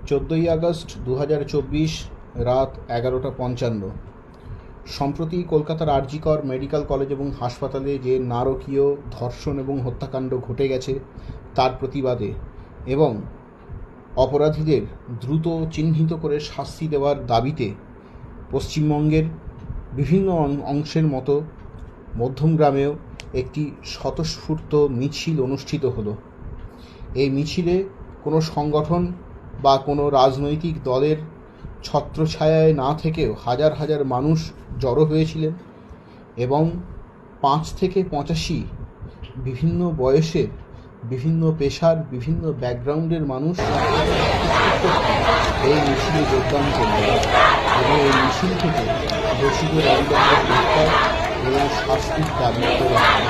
14ই August 2024 রাত 11:55। সম্প্রতি কলকাতার আরজিকর মেডিকেল কলেজ এবং হাসপাতালে যে নারকীয় ধর্ষণ এবং হত্যাকাণ্ড ঘটে গেছে তার প্রতিবাদে এবং অপরাধীদের দ্রুত চিহ্নিত করে শাস্তি দেওয়ার দাবিতে পশ্চিমবঙ্গের বিভিন্ন অংশের মতো মধ্যমগ্রামেও একটি স্বতঃস্ফূর্ত মিছিল অনুষ্ঠিত হলো। এই মিছিলে কোনো সংগঠন বা কোনো রাজনৈতিক দলের ছত্রছায়ায় না থেকেও হাজার হাজার মানুষ জড়ো হয়েছিলেন এবং 5 থেকে 85 বিভিন্ন বয়সের, বিভিন্ন পেশার, বিভিন্ন ব্যাকগ্রাউন্ডের মানুষ এই মিছিলে যোগদান করলেন এবং এই মিছিল থেকে দোষীদের অবিলম্বে গ্রেফতার এবং শাস্তির দাবি করা হয়।